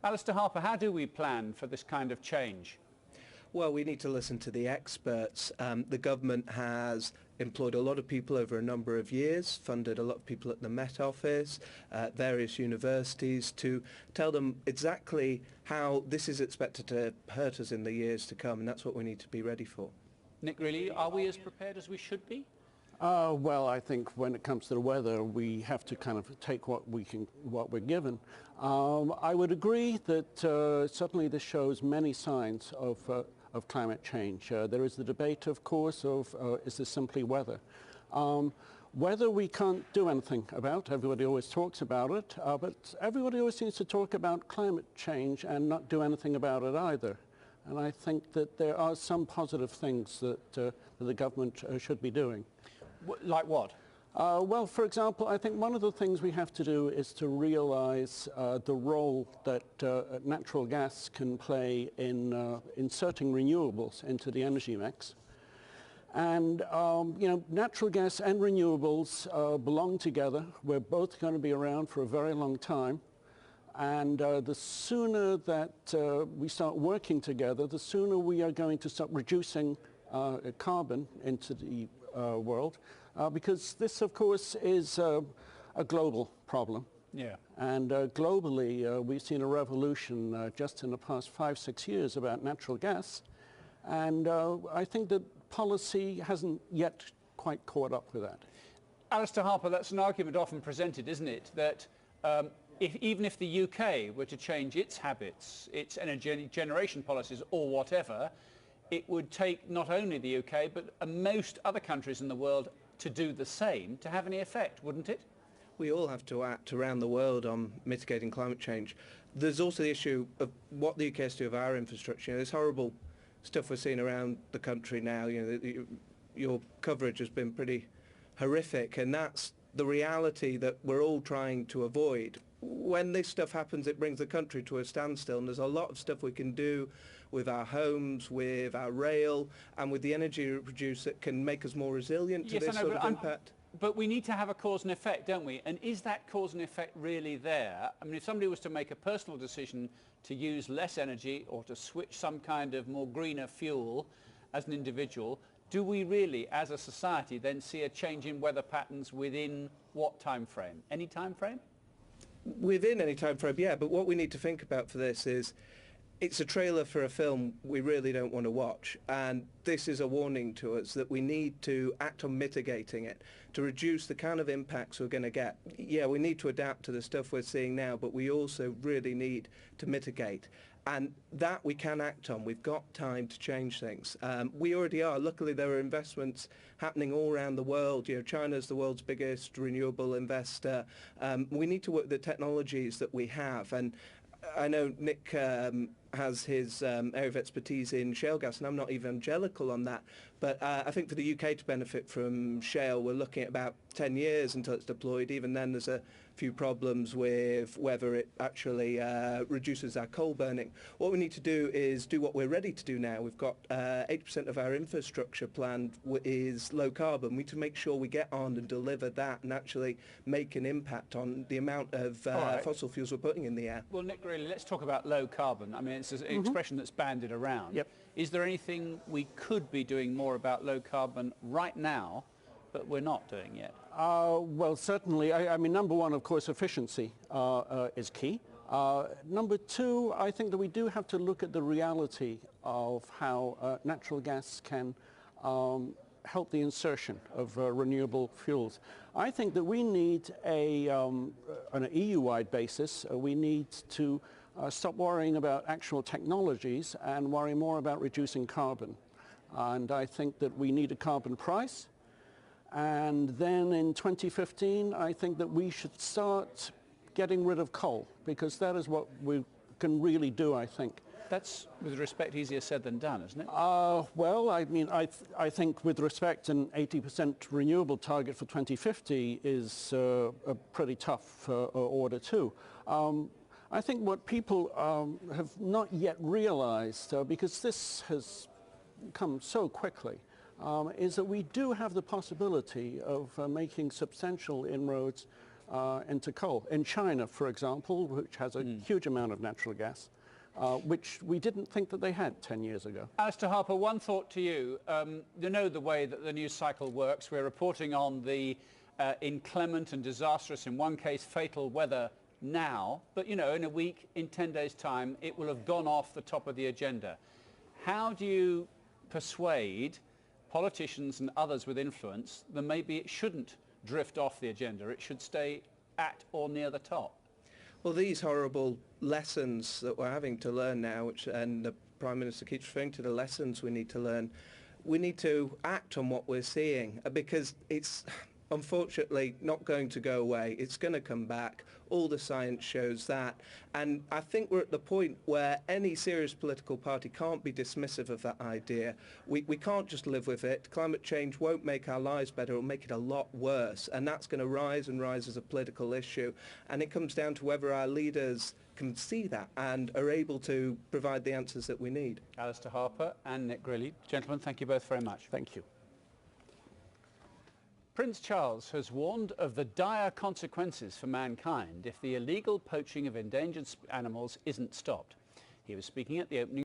Alistair Harper, how do we plan for this kind of change? Well, we need to listen to the experts. The government has employed a lot of people over a number of years, funded a lot of people at the Met Office, various universities, to tell them exactly how this is expected to hurt us in the years to come, and that's what we need to be ready for. Nick, really, are we as prepared as we should be? Well, I think when it comes to the weather, we have to kind of take what we're given. I would agree that certainly this shows many signs of climate change. There is the debate, of course, of is this simply weather? Weather we can't do anything about. Everybody always talks about it, but everybody always seems to talk about climate change and not do anything about it either. And I think that there are some positive things that the government should be doing. Like what? Well, for example, I think one of the things we have to do is to realize the role that natural gas can play in inserting renewables into the energy mix. And, you know, natural gas and renewables belong together. We're both going to be around for a very long time. And the sooner that we start working together, the sooner we are going to start reducing carbon into the world, because this, of course, is a global problem. Yeah. And globally, we've seen a revolution just in the past 5-6 years about natural gas. And I think that policy hasn't yet quite caught up with that. Alistair Harper, that's an argument often presented, isn't it, that even if the UK were to change its habits, its energy generation policies or whatever, it would take not only the UK but most other countries in the world to do the same to have any effect, wouldn't it? We all have to act around the world on mitigating climate change. There's also the issue of what the UK has to do with our infrastructure. You know, there's horrible stuff we're seeing around the country now. You know, your coverage has been pretty horrific, and that's the reality that we're all trying to avoid. When this stuff happens, it brings the country to a standstill, and there's a lot of stuff we can do with our homes, with our rail, and with the energy we produce that can make us more resilient to this sort of impact. But we need to have a cause and effect, don't we? And is that cause and effect really there? I mean, if somebody was to make a personal decision to use less energy or to switch some kind of more greener fuel as an individual, do we really, as a society, then see a change in weather patterns within what time frame? Any time frame? Within any time frame, yeah, but what we need to think about for this is it's a trailer for a film we really don't want to watch, and this is a warning to us that we need to act on mitigating it to reduce the kind of impacts we're going to get. Yeah, we need to adapt to the stuff we're seeing now, but we also really need to mitigate. And that we can act on. We've got time to change things. We already are. Luckily, there are investments happening all around the world. You know, China's the world's biggest renewable investor. We need to work with the technologies that we have. And I know Nick has his area of expertise in shale gas, and I'm not evangelical on that. But I think for the UK to benefit from shale, we're looking at about 10 years until it's deployed. Even then, there's a few problems with whether it actually reduces our coal burning. What we need to do is do what we're ready to do now. We've got 80% of our infrastructure planned is low carbon. We need to make sure we get on and deliver that and actually make an impact on the amount of fossil fuels we're putting in the air. Well, Nick, really, let's talk about low carbon. I mean, it's an expression that's bandied around. Yep. Is there anything we could be doing more about low carbon right now but we're not doing yet? Well, certainly. I mean, number one, of course, efficiency is key. Number two, I think that we do have to look at the reality of how natural gas can help the insertion of renewable fuels. I think that we need on an EU-wide basis, we need to stop worrying about actual technologies and worry more about reducing carbon. And I think that we need a carbon price. And then in 2015, I think that we should start getting rid of coal, because that is what we can really do, I think. That's, with respect, easier said than done, isn't it? Well, I mean, I think with respect, an 80% renewable target for 2050 is a pretty tough order too. I think what people have not yet realized, because this has come so quickly, is that we do have the possibility of making substantial inroads into coal. In China, for example, which has a huge amount of natural gas, which we didn't think that they had 10 years ago. Alistair Harper, one thought to you. You know the way that the news cycle works. We're reporting on the inclement and disastrous, in one case fatal weather now, but you know, in a week, in 10 days' time, it will have gone off the top of the agenda. How do you persuade politicians and others with influence that maybe it shouldn't drift off the agenda, it should stay at or near the top? Well, these horrible lessons that we're having to learn now, and the Prime Minister keeps referring to the lessons we need to learn, we need to act on what we're seeing, because it's unfortunately not going to go away. It's going to come back. All the science shows that. And I think we're at the point where any serious political party can't be dismissive of that idea. We can't just live with it. Climate change won't make our lives better. It'll make it a lot worse. And that's going to rise and rise as a political issue. And it comes down to whether our leaders can see that and are able to provide the answers that we need. Alistair Harper and Nick Greeley. Gentlemen, thank you both very much. Thank you. Prince Charles has warned of the dire consequences for mankind if the illegal poaching of endangered animals isn't stopped. He was speaking at the opening